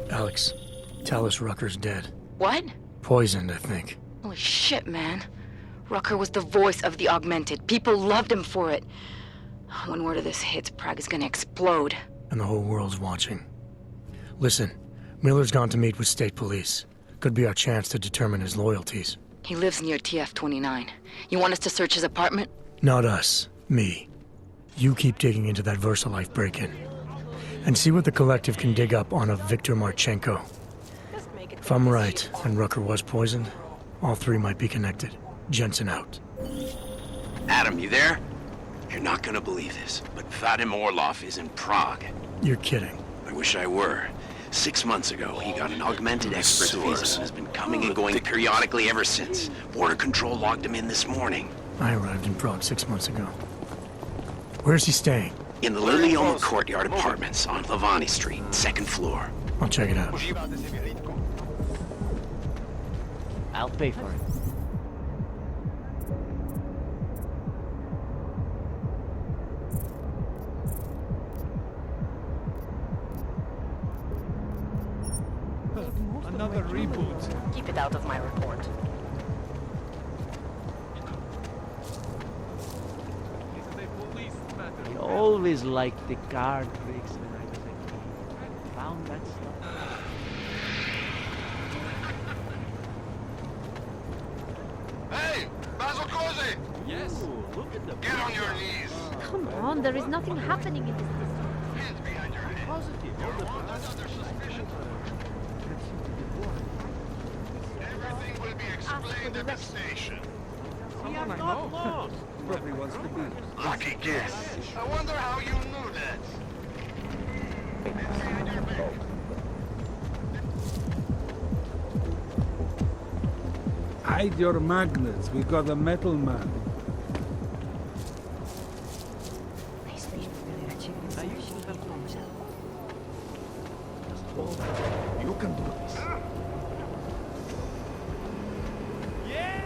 Alex, tell us Rucker's dead. What? Poisoned, I think. Holy shit, man. Rucker was the voice of the augmented. People loved him for it. When word of this hits, Prague is gonna explode. And the whole world's watching. Listen, Miller's gone to meet with state police. Could be our chance to determine his loyalties. He lives near TF-29. You want us to search his apartment? Not us. Me. You keep digging into that VersaLife break-in. And see what the Collective can dig up on a Viktor Marchenko. If I'm right, and Rucker was poisoned, all three might be connected. Jensen out. Adam, you there? You're not gonna believe this, but Vadim Orlov is in Prague. You're kidding. I wish I were. 6 months ago, he got an augmented expert's visa and has been coming and going periodically ever since. Border Control logged him in this morning. I arrived in Prague 6 months ago. Where's he staying? In the Lilioma Courtyard Apartments on Lavani Street, 2nd floor. I'll check it out. I'll pay for it. Another reboot. Keep it out of my report. I always liked the card tricks when I was a kid. I found that stuff. Hey, Basil Cozy! Yes. Ooh, look at the Get on your knees. Come on, there is nothing happening in this district. Hands behind your head. positive. You're all under suspicion. Everything will be explained at the station. We are not lost. Probably wants to be. Lucky guess. I wonder how you knew that. Hands behind your back. Hide your magnets. We got a metal man. You can do this. Yeah.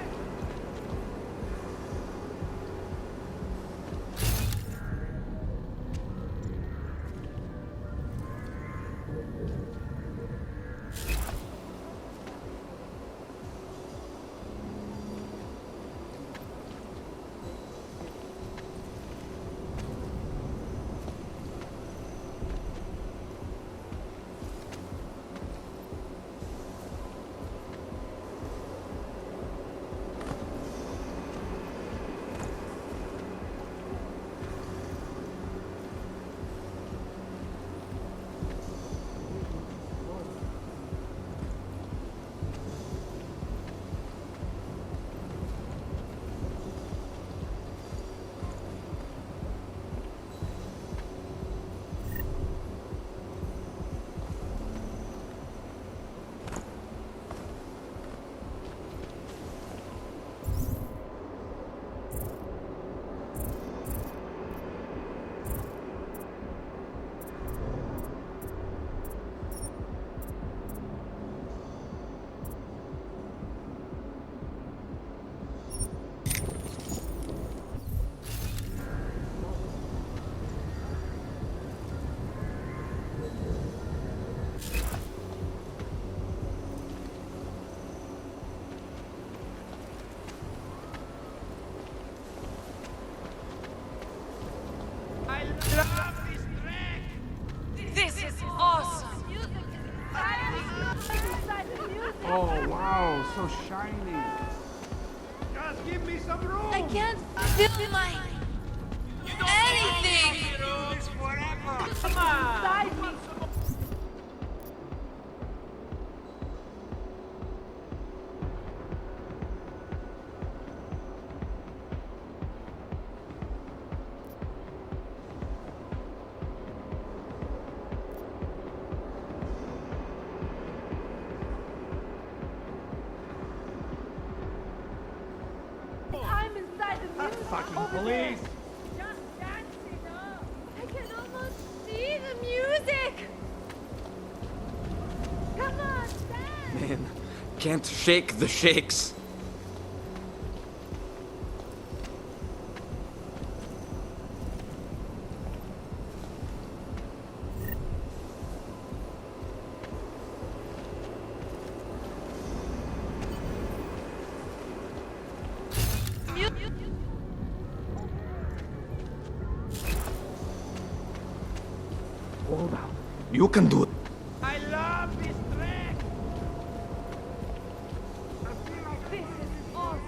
I love this track. This is awesome! Oh, wow, so shiny. Just give me some room. I can't feel my... anything! Come on. I'm inside the music. Fucking over police. there. Just dancing up. I can almost see the music. Come on, dance. Man, can't shake the shakes. You can do it. I love this track. This is awesome.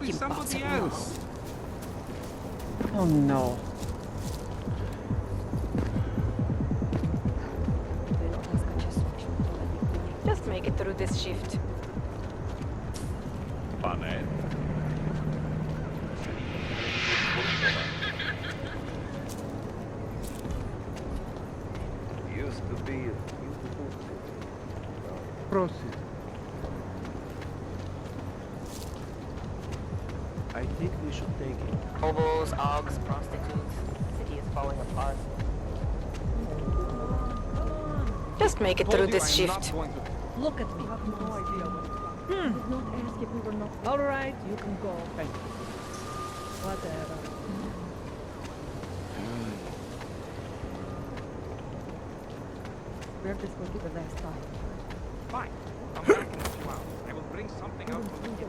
Be somebody else. Oh no. Just make it through this shift. Used to be a beautiful city. Proceed. I think we should take it. Hobos, Augs, prostitutes. City is falling apart. Just make it through this shift. Look at me. I have no idea what. Did not ask if we were not. All right, you can go. Thank you. Whatever. Where this will be the last time. Fine. Come back in a few hours. I will bring something out from the kitchen.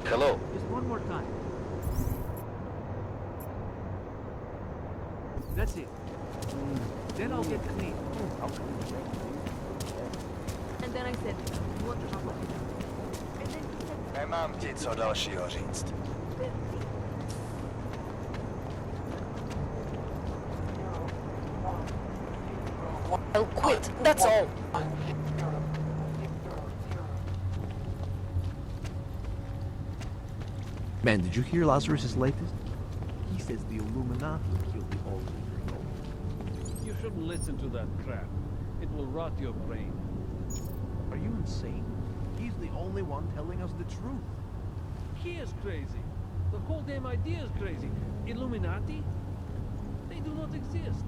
Hello. Just one more time. That's it. Then I'll get clean. And then I said, what the hell? And then he said, Nemám ti co dalšího říct. I'll quit, that's all. Man, did you hear Lazarus' latest? He says the Illuminati killed the old leader. You shouldn't listen to that crap. It will rot your brain. Are you insane? He's the only one telling us the truth. He is crazy. The whole damn idea is crazy. Illuminati? They do not exist.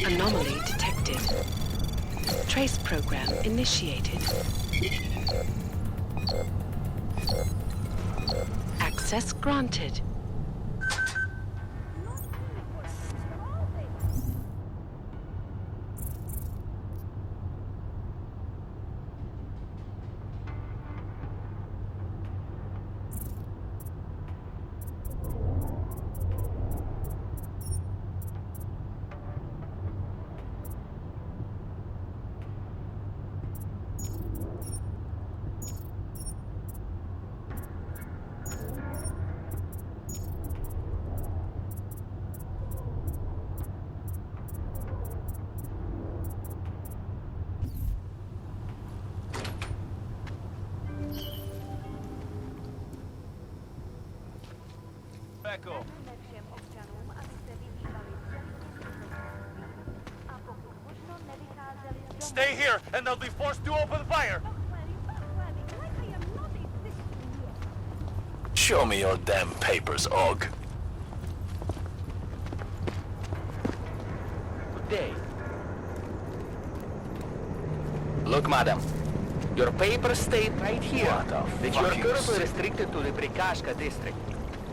Anomaly detected. Trace program initiated. Access granted. Echo. Stay here, and they'll be forced to open fire. Show me your damn papers, Aug. Good day. Look, madam. Your papers state right here that you are currently restricted to the Prikashka district.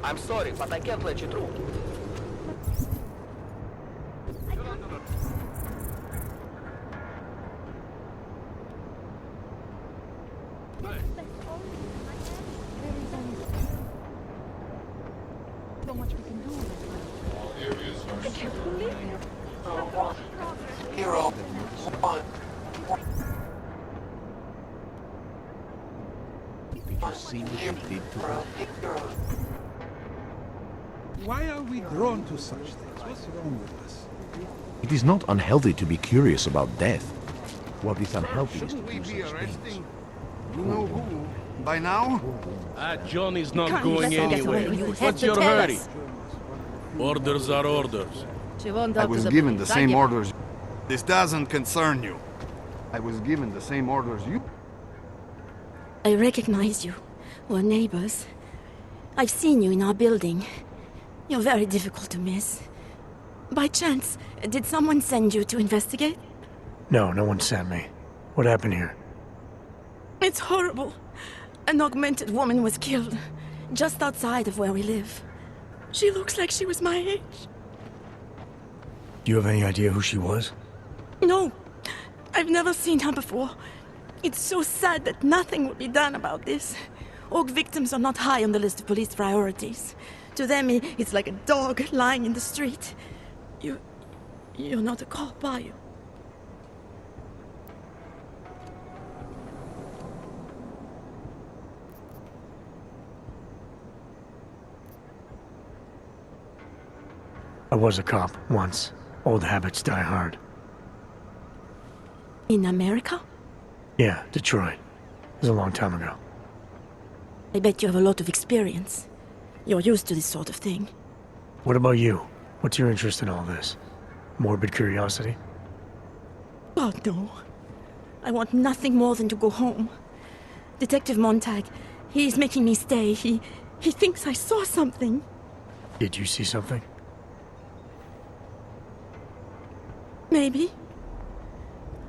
I'm sorry, but I can't let you through. Hero. See what you did to her. Why are we drawn to such things? What's wrong with us? It is not unhealthy to be curious about death. What is unhealthy is to Shouldn't we do be such arresting things. you know who by now? Johnny's not Can't going let her get away. anywhere. You have What's to your tell hurry? us. Orders are orders. She won't I up to was the given the police. I same give- orders. This doesn't concern you. I was given the same orders you. I recognize you. We're neighbors. I've seen you in our building. You're very difficult to miss. By chance, did someone send you to investigate? No, no one sent me. What happened here? It's horrible. An augmented woman was killed, just outside of where we live. She looks like she was my age. Do you have any idea who she was? No, I've never seen her before. It's so sad that nothing will be done about this. Aug victims are not high on the list of police priorities. To them, it's like a dog lying in the street. You're not a cop, are you? I was a cop once. Old habits die hard. In America? Yeah, Detroit. It was a long time ago. I bet you have a lot of experience. You're used to this sort of thing. What about you? What's your interest in all this? Morbid curiosity? God, no. I want nothing more than to go home. Detective Montag, he's making me stay. He thinks I saw something. Did you see something? Maybe.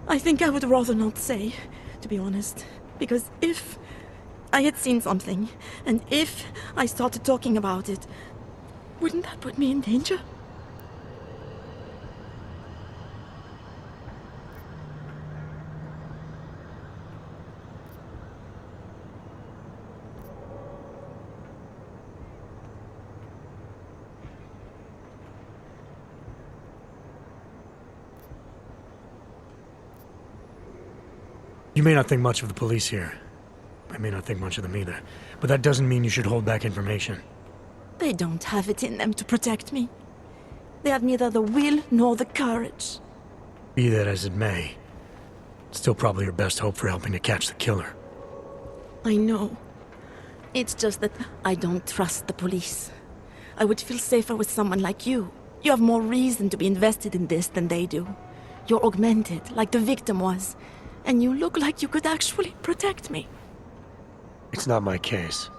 I think I would rather not say, to be honest. Because if I had seen something, and if I started talking about it, wouldn't that put me in danger? You may not think much of the police here. I may not think much of them either. But that doesn't mean you should hold back information. They don't have it in them to protect me. They have neither the will nor the courage. Be that as it may, it's still probably your best hope for helping to catch the killer. I know. It's just that I don't trust the police. I would feel safer with someone like you. You have more reason to be invested in this than they do. You're augmented, like the victim was. And you look like you could actually protect me. It's not my case.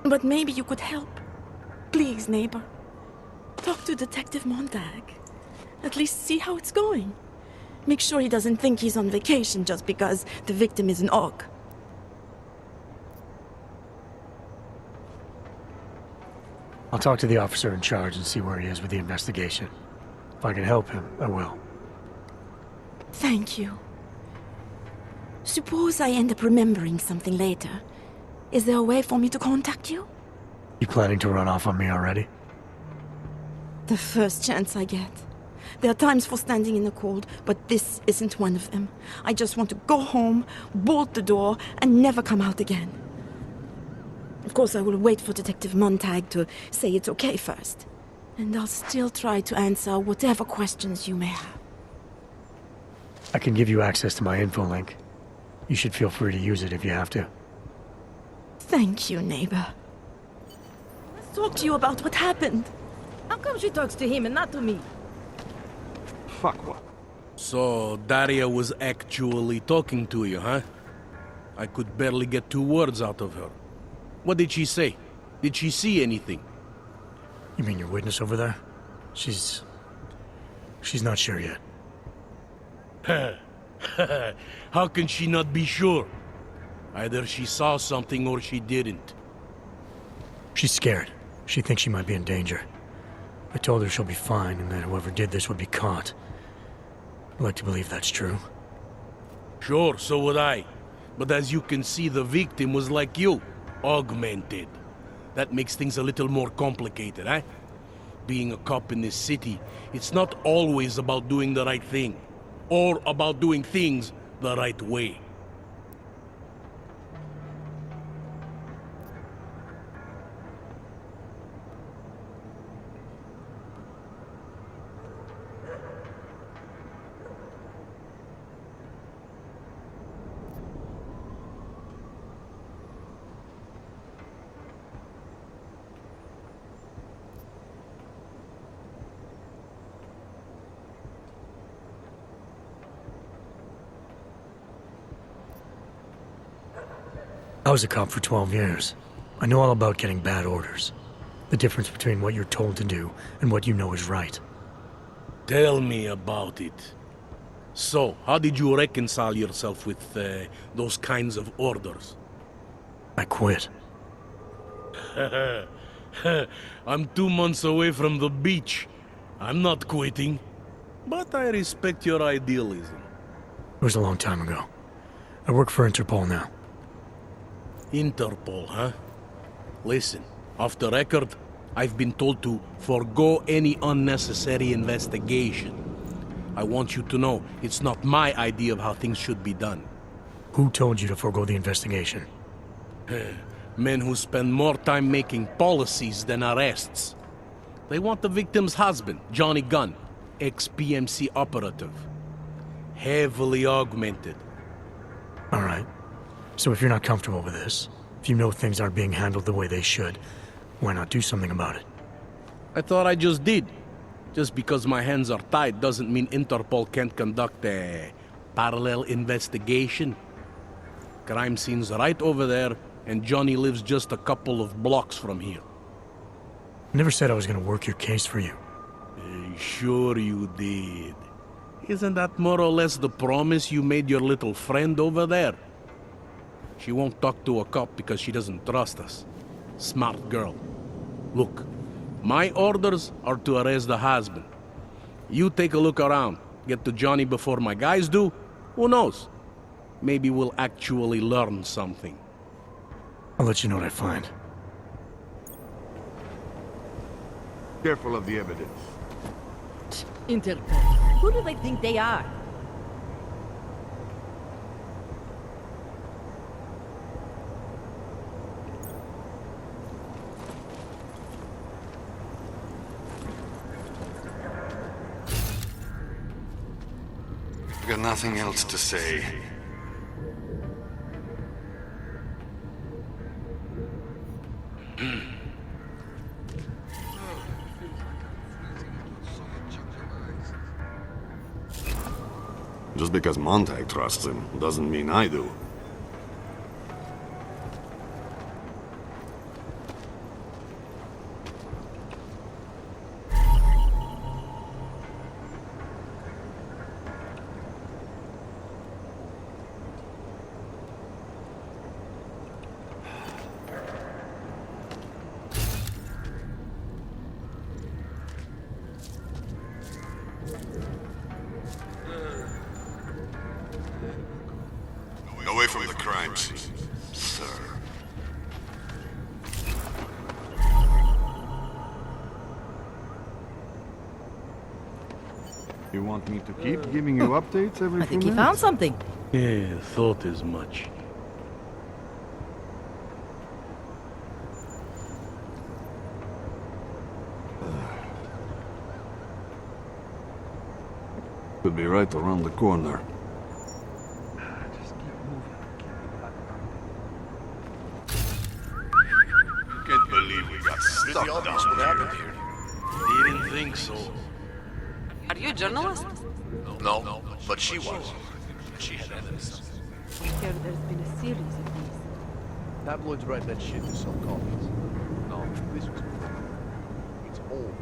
But maybe you could help. Please, neighbor. Talk to Detective Montag. At least see how it's going. Make sure he doesn't think he's on vacation just because the victim is an Aug. I'll talk to the officer in charge and see where he is with the investigation. If I can help him, I will. Thank you. Suppose I end up remembering something later. Is there a way for me to contact you? You planning to run off on me already? The first chance I get. There are times for standing in the cold, but this isn't one of them. I just want to go home, bolt the door, and never come out again. Of course, I will wait for Detective Montag to say it's okay first. And I'll still try to answer whatever questions you may have. I can give you access to my info link. You should feel free to use it if you have to. Thank you, neighbor. Let's talk to you about what happened. How come she talks to him and not to me? Fuck what? So, Daria was actually talking to you, huh? I could barely get 2 words out of her. What did she say? Did she see anything? You mean your witness over there? She's not sure yet. How can she not be sure? Either she saw something or she didn't. She's scared. She thinks she might be in danger. I told her she'll be fine and that whoever did this would be caught. I'd like to believe that's true. Sure, so would I. But as you can see, the victim was like you, augmented. That makes things a little more complicated, eh? Being a cop in this city, it's not always about doing the right thing, or about doing things the right way. I was a cop for 12 years. I know all about getting bad orders. The difference between what you're told to do and what you know is right. Tell me about it. So, how did you reconcile yourself with those kinds of orders? I quit. I'm 2 months away from the beach. I'm not quitting. But I respect your idealism. It was a long time ago. I work for Interpol now. Interpol, huh? Listen, off the record, I've been told to forego any unnecessary investigation. I want you to know it's not my idea of how things should be done. Who told you to forego the investigation? Men who spend more time making policies than arrests. They want the victim's husband, Jonny Gunn, ex-PMC operative. Heavily augmented. All right. So if you're not comfortable with this, if you know things aren't being handled the way they should, why not do something about it? I thought I just did. Just because my hands are tied doesn't mean Interpol can't conduct a parallel investigation. Crime scene's right over there, and Johnny lives just a couple of blocks from here. I never said I was gonna work your case for you. Sure you did. Isn't that more or less the promise you made your little friend over there? She won't talk to a cop because she doesn't trust us. Smart girl. Look, my orders are to arrest the husband. You take a look around. Get to Johnny before my guys do. Who knows? Maybe we'll actually learn something. I'll let you know what I find. Careful of the evidence. Interpol. Who do they think they are? I've got nothing else to say. Just because Montag trusts him doesn't mean I do. from the crime scene, sir. You want me to keep giving you updates every I think few he minutes? found something. Yeah, thought as much. Could be right around the corner. Can't believe we got stuck down what here. happened here. Didn't think so. Are you a journalist? No, but she was. She had evidence. We hear there's been a series of these. Tabloids write that shit to sell copies. No, this was... It's always...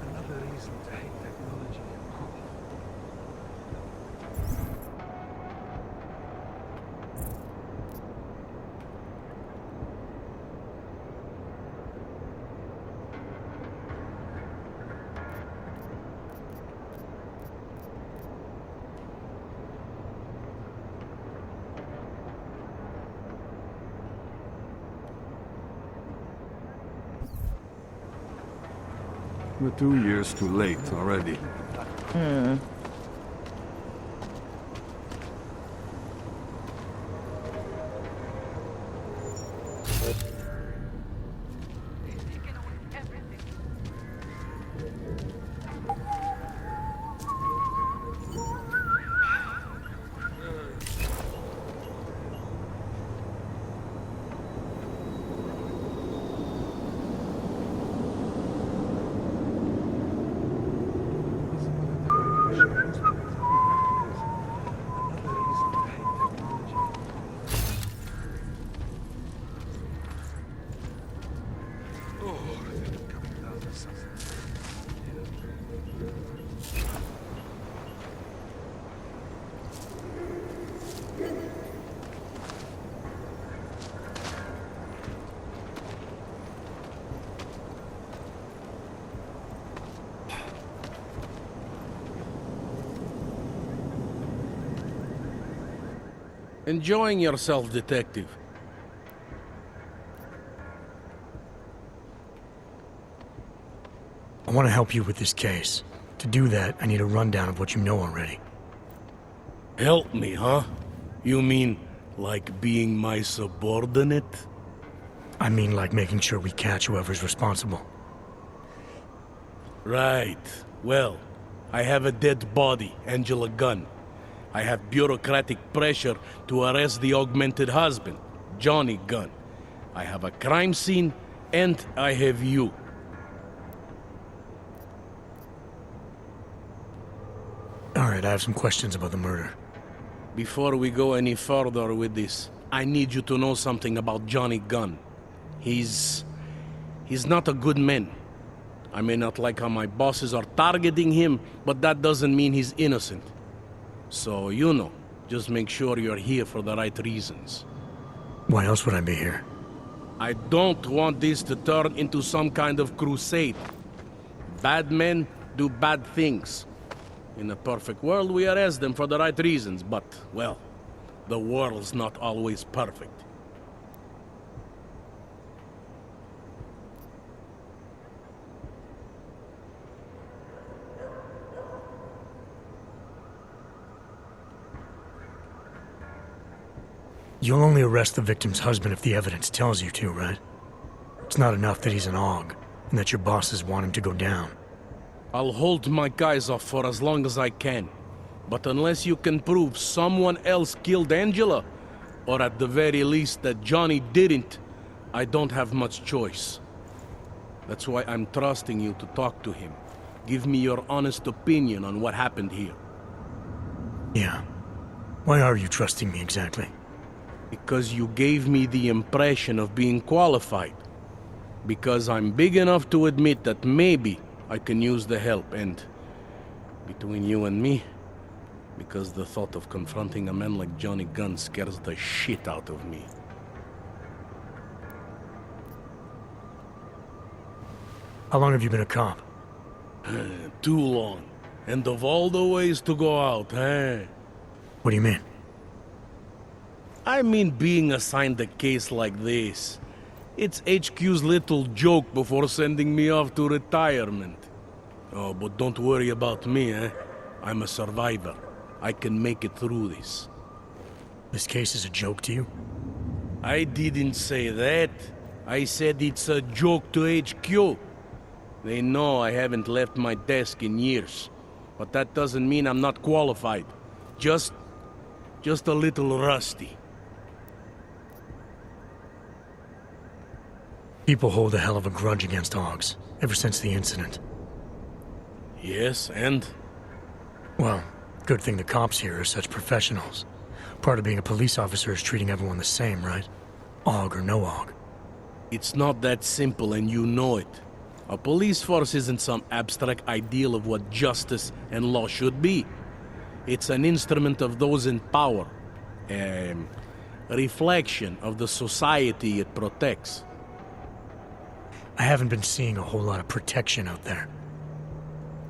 Another reason to hate technology. We're 2 years too late already. Enjoying yourself, detective. I want to help you with this case. To do that, I need a rundown of what you know already. Help me, huh? You mean like being my subordinate? I mean like making sure we catch whoever's responsible. Right. Well, I have a dead body, Angela Gunn. I have bureaucratic pressure to arrest the augmented husband, Jonny Gunn. I have a crime scene, and I have you. Alright, I have some questions about the murder. Before we go any further with this, I need you to know something about Jonny Gunn. He's not a good man. I may not like how my bosses are targeting him, but that doesn't mean he's innocent. So, you know, just make sure you're here for the right reasons. Why else would I be here? I don't want this to turn into some kind of crusade. Bad men do bad things. In a perfect world, we arrest them for the right reasons, but, well, the world's not always perfect. You'll only arrest the victim's husband if the evidence tells you to, right? It's not enough that he's an Aug, and that your bosses want him to go down. I'll hold my guys off for as long as I can. But unless you can prove someone else killed Angela, or at the very least that Jonny didn't, I don't have much choice. That's why I'm trusting you to talk to him. Give me your honest opinion on what happened here. Yeah. Why are you trusting me exactly? Because you gave me the impression of being qualified. Because I'm big enough to admit that maybe I can use the help, and between you and me, Because the thought of confronting a man like Jonny Gunn scares the shit out of me. How long have you been a cop? Too long. And of all the ways to go out, eh? What do you mean? I mean being assigned a case like this. It's HQ's little joke before sending me off to retirement. Oh, but don't worry about me, eh? I'm a survivor. I can make it through this. This case is a joke to you? I didn't say that. I said it's a joke to HQ. They know I haven't left my desk in years. But that doesn't mean I'm not qualified. Just a little rusty. People hold a hell of a grudge against Augs, ever since the incident. Yes, and? Well, good thing the cops here are such professionals. Part of being a police officer is treating everyone the same, right? Aug or no Aug. It's not that simple, and you know it. A police force isn't some abstract ideal of what justice and law should be. It's an instrument of those in power. A reflection of the society it protects. I haven't been seeing a whole lot of protection out there.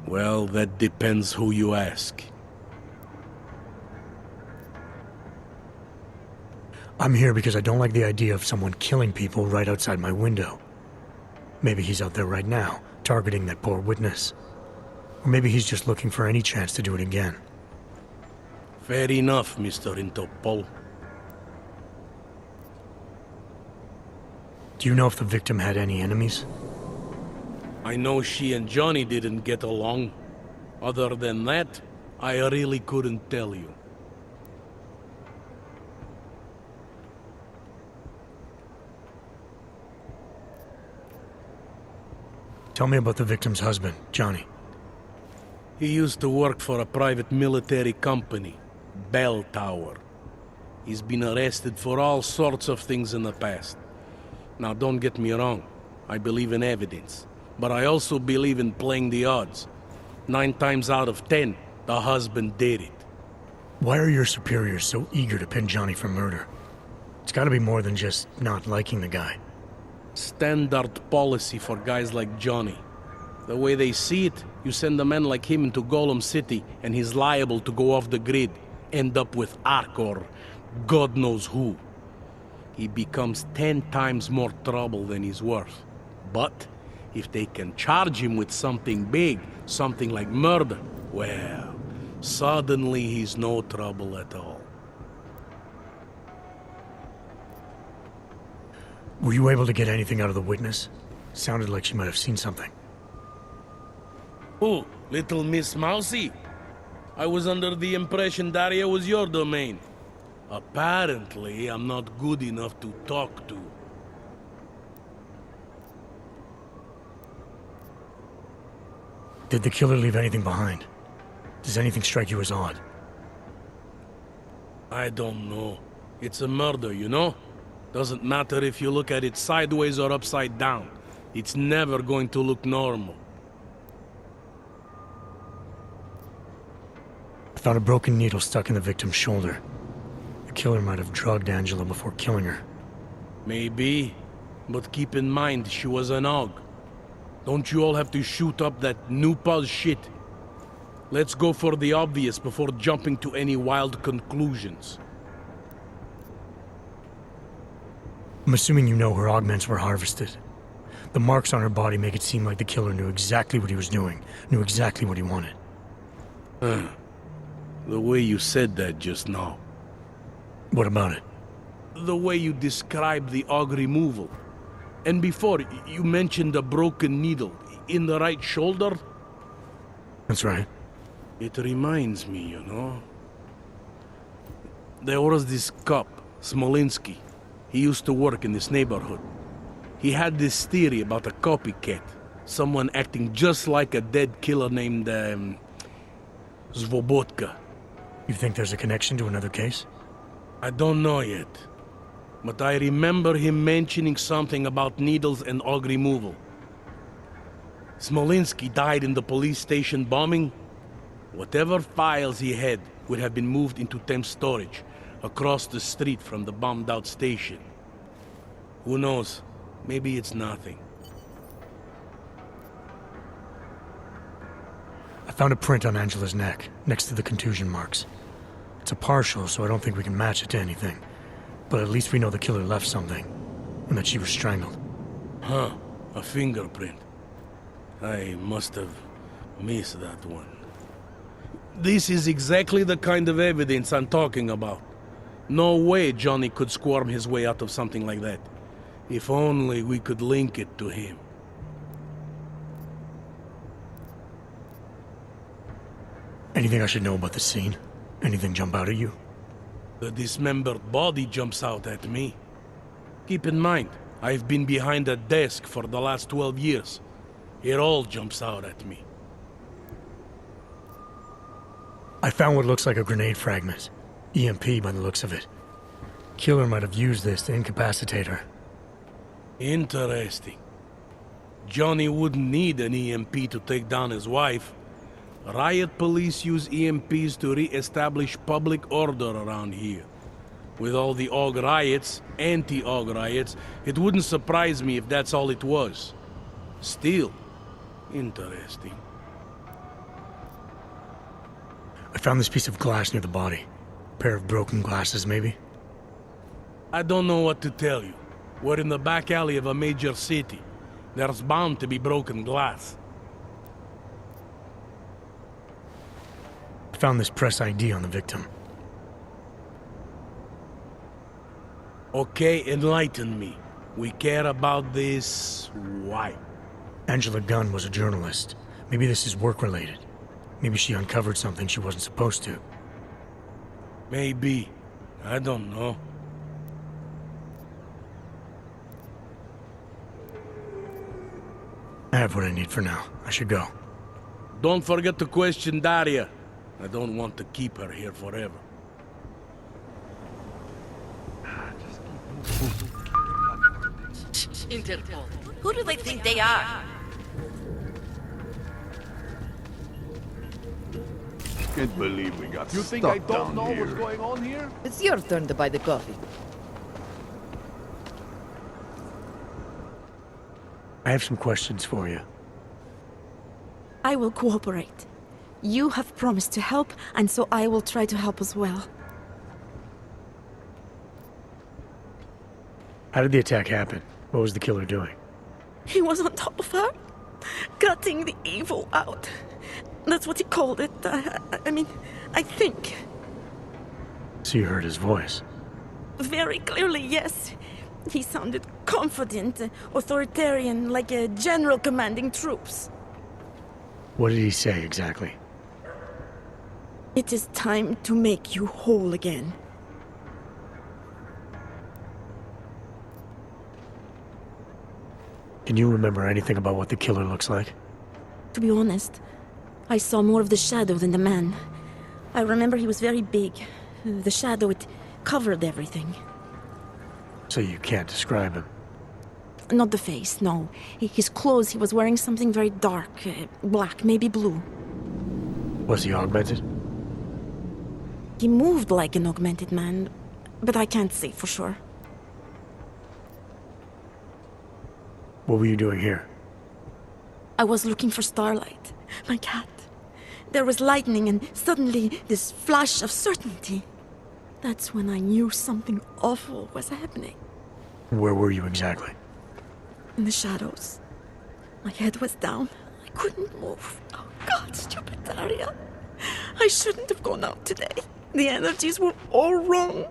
Well, that depends who you ask. I'm here because I don't like the idea of someone killing people right outside my window. Maybe he's out there right now, targeting that poor witness. Or maybe he's just looking for any chance to do it again. Fair enough, Mr. Interpol. Do you know if the victim had any enemies? I know she and Jonny didn't get along. Other than that, I really couldn't tell you. Tell me about the victim's husband, Jonny. He used to work for a private military company, Bell Tower. He's been arrested for all sorts of things in the past. Now, don't get me wrong. I believe in evidence. But I also believe in playing the odds. 9 times out of 10, the husband did it. Why are your superiors so eager to pin Jonny for murder? It's gotta be more than just not liking the guy. Standard policy for guys like Jonny. The way they see it, you send a man like him into Golem City, and he's liable to go off the grid, end up with Ark or God knows who. He becomes 10 times more trouble than he's worth. But if they can charge him with something big, something like murder, well, suddenly he's no trouble at all. Were you able to get anything out of the witness? Sounded like she might have seen something. Who? Little Miss Mousy? I was under the impression Daria was your domain. Apparently, I'm not good enough to talk to. Did the killer leave anything behind? Does anything strike you as odd? I don't know. It's a murder, you know? Doesn't matter if you look at it sideways or upside down. It's never going to look normal. I found a broken needle stuck in the victim's shoulder. The killer might have drugged Angela before killing her. Maybe, but keep in mind she was an Aug. Don't you all have to shoot up that new pause shit? Let's go for the obvious before jumping to any wild conclusions. I'm assuming you know her augments were harvested. The marks on her body make it seem like the killer knew exactly what he was doing, knew exactly what he wanted. The way you said that just now. What about it? The way you described the Aug removal. And before, you mentioned a broken needle in the right shoulder? That's right. It reminds me, you know. There was this cop, Smolinski. He used to work in this neighborhood. He had this theory about a copycat. Someone acting just like a dead killer named, Svobotka. You think there's a connection to another case? I don't know yet. But I remember him mentioning something about needles and Aug removal. Smolinski died in the police station bombing. Whatever files he had would have been moved into temp storage across the street from the bombed-out station. Who knows? Maybe it's nothing. I found a print on Angela's neck, next to the contusion marks. It's a partial, so I don't think we can match it to anything. But at least we know the killer left something, and that she was strangled. Huh, a fingerprint. I must have missed that one. This is exactly the kind of evidence I'm talking about. No way Johnny could squirm his way out of something like that. If only we could link it to him. Anything I should know about the scene? Anything jump out at you? The dismembered body jumps out at me. Keep in mind, I've been behind a desk for the last 12 years. It all jumps out at me. I found what looks like a grenade fragment. EMP by the looks of it. Killer might have used this to incapacitate her. Interesting. Johnny wouldn't need an EMP to take down his wife. Riot police use EMPs to re-establish public order around here. With all the Aug riots, anti-Aug riots, it wouldn't surprise me if that's all it was. Still, interesting. I found this piece of glass near the body. Pair of broken glasses, maybe? I don't know what to tell you. We're in the back alley of a major city. There's bound to be broken glass. I found this press ID on the victim. Okay, enlighten me. We care about this... why? Angela Gunn was a journalist. Maybe this is work-related. Maybe she uncovered something she wasn't supposed to. Maybe. I don't know. I have what I need for now. I should go. Don't forget to question Daria. I don't want to keep her here forever. Interpol. Who do they think they are? Can't believe we got You stuck think I don't down know here. what's going on here? It's your turn to buy the coffee. I have some questions for you. I will cooperate. You have promised to help, and so I will try to help as well. How did the attack happen? What was the killer doing? He was on top of her, cutting the evil out. That's what he called it. I mean, I think. So you heard his voice? Very clearly, yes. He sounded confident, authoritarian, like a general commanding troops. What did he say exactly? It is time to make you whole again. Can you remember anything about what the killer looks like? To be honest, I saw more of the shadow than the man. I remember he was very big. The shadow, it covered everything. So you can't describe him? Not the face, no. His clothes, he was wearing something very dark, black, maybe blue. Was he augmented? He moved like an augmented man, but I can't say for sure. What were you doing here? I was looking for Starlight, my cat. There was lightning and suddenly this flash of certainty. That's when I knew something awful was happening. Where were you exactly? In the shadows. My head was down. I couldn't move. Oh God, stupid Daria. I shouldn't have gone out today. The energies were all wrong.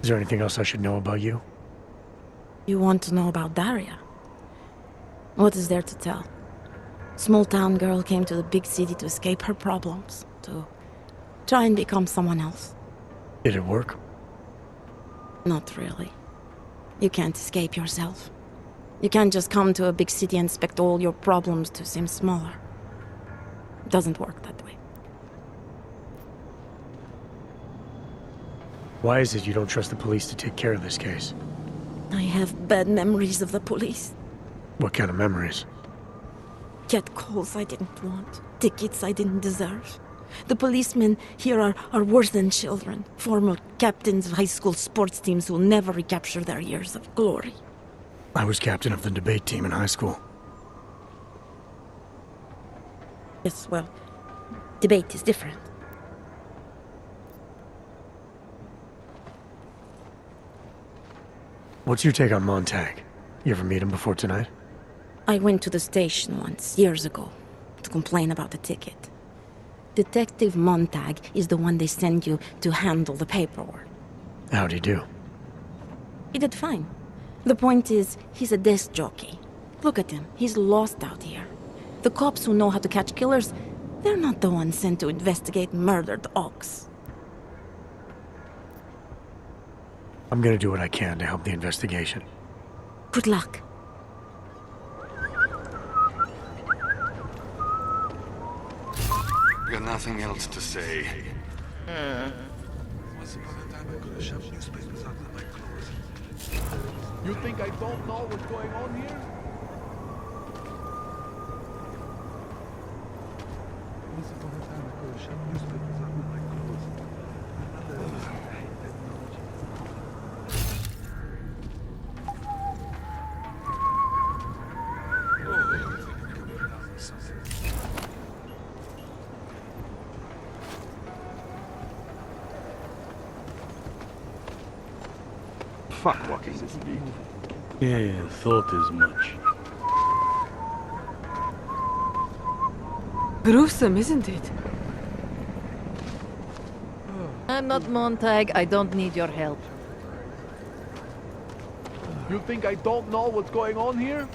Is there anything else I should know about you? You want to know about Daria? What is there to tell? Small town girl came to the big city to escape her problems, to try and become someone else. Did it work? Not really. You can't escape yourself. You can't just come to a big city and expect all your problems to seem smaller. It doesn't work that way. Why is it you don't trust the police to take care of this case? I have bad memories of the police. What kind of memories? Get calls I didn't want, tickets I didn't deserve. The policemen here are worse than children, former captains of high school sports teams who will never recapture their years of glory. I was captain of the debate team in high school. Yes, well, debate is different. What's your take on Montag? You ever meet him before tonight? I went to the station once, years ago, to complain about the ticket. Detective Montag is the one they send you to handle the paperwork. How'd he do? He did fine. The point is, he's a desk jockey. Look at him, he's lost out here. The cops who know how to catch killers, they're not the ones sent to investigate murdered Augs. I'm gonna do what I can to help the investigation. Good luck. Got nothing else to say. You think I don't know what's going on here? Once upon a time, I could have shoved newspapers under my clothes. Fuck walking this beat. Yeah, thought as much. Gruesome, isn't it? I'm not Montag. I don't need your help. You think I don't know what's going on here?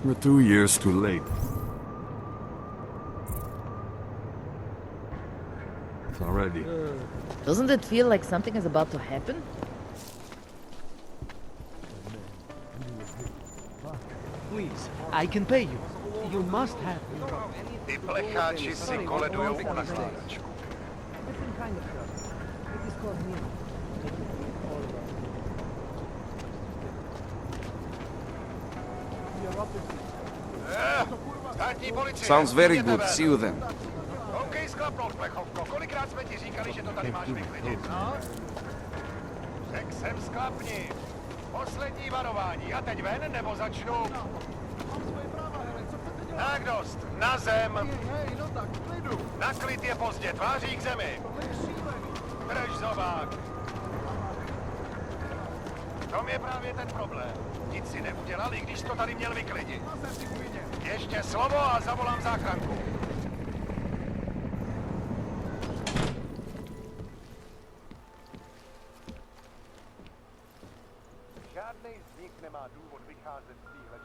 We're 2 years too late. It's already. Doesn't it feel like something is about to happen? Please, I can pay you. You must have. Ty plecháči si koledujou na stíhačku. Different kind of trust. It is called me. Státní policie. Sounds very good. See you then. OK, sklapnout, plechovko. Kolikrát jsme ti říkali, že to tady máš vyklidit, no? Řekl jsem sklapni. Poslední varování. A teď ven, nebo začnu? Tak dost. Na zem. No tak, klidu. Na klid je pozdě. Tváří k zemi. Drž zobák. V tom je právě ten problém. Nic si neudělal, i když to tady měl vyklidit. Ještě slovo a zavolám záchranku. Žádnej z nich nemá důvod vycházet z téhle.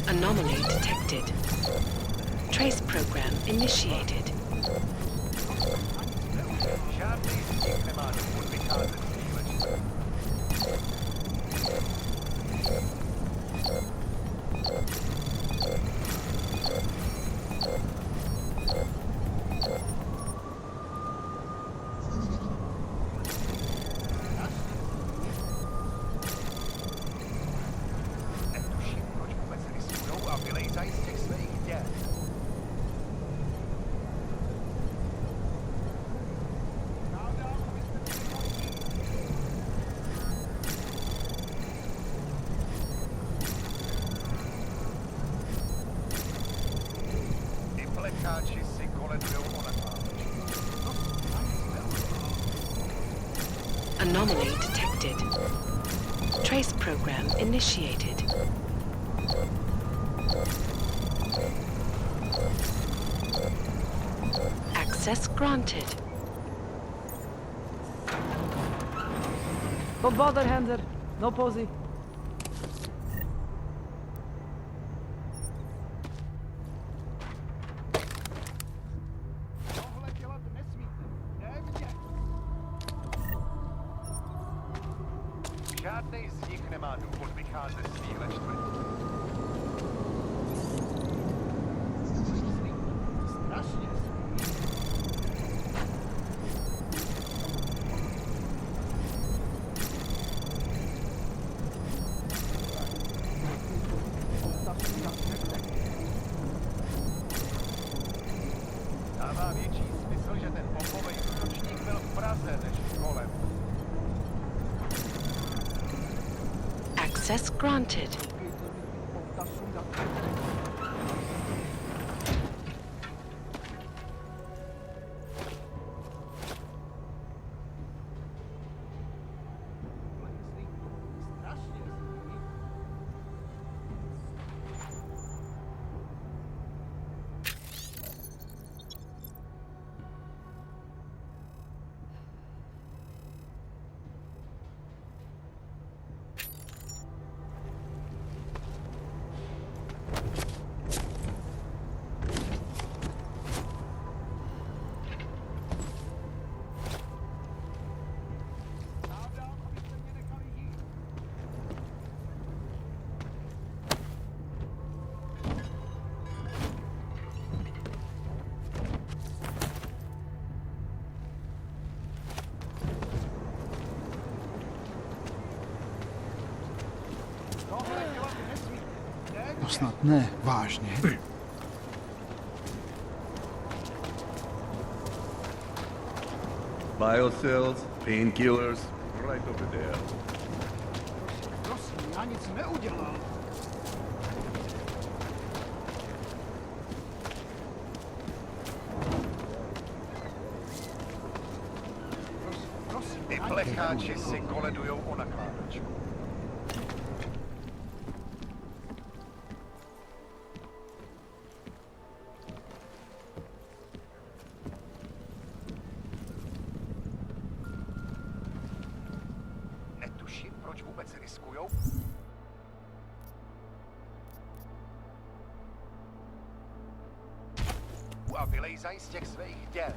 Anomaly detected. Trace program initiated. Žádný z nich nemá důvod vycházet z výležky. Netuším, proč vůbec riskujou a vylejzají z těch svých děl. Plecháči si koledujou o nakládačku. Anomaly detected. Trace program initiated. Access granted. Don't bother, Hander. No posy. Tohle dělat nesmíte. Nemě. Žádnej z nich nemá důvod vycházet z téhle čtvrti. Strašně. Dává větší smysl, že ten bombový útočník byl v Praze než kolem. Access granted. No snad ne, vážně. Biocells, painkillers, right over there. Prosím, já nic neudělal. Ty plecháči si koledujou o nakládačku. Netuším, proč vůbec riskujou. A vylejzají z těch svých děl.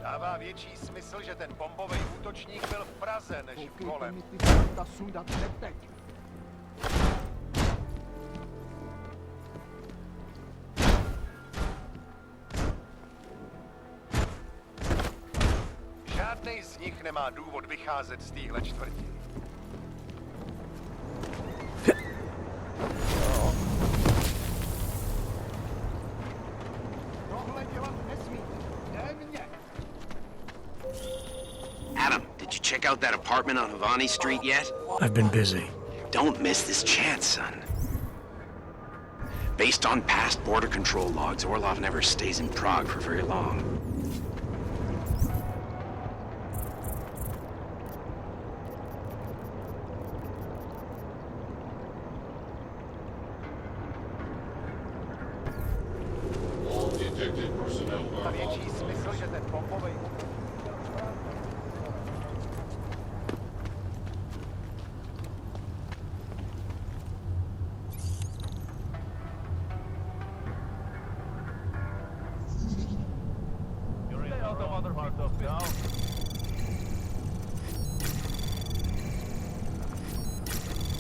Dává větší smysl, že ten bombový útočník byl v Praze než kolem. Žádnej z nich nemá důvod vycházet z téhle čtvrti. Adam, did you check check out that apartment on Havani Street yet? I've been busy. Don't miss this chance, son. Based on past border control logs, Orlov never stays in Prague for very long.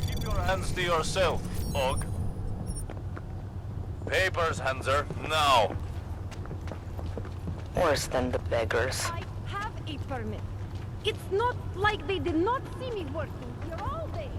Keep your hands to yourself, Og. Papers, Hanser, now. Worse than the beggars. I have a permit. It's not like they did not see me working here all day.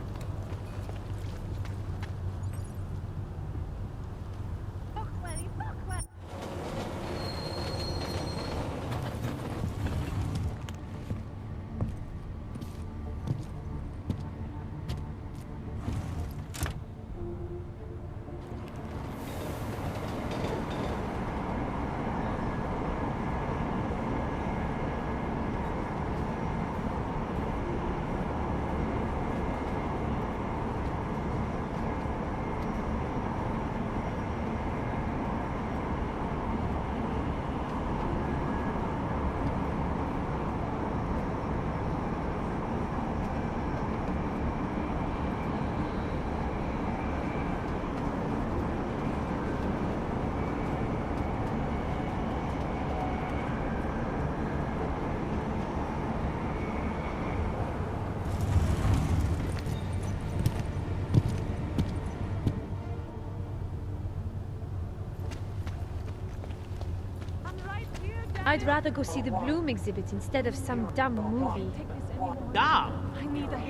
I'd rather go see the Bloom exhibit instead of some dumb movie. Dumb? I need a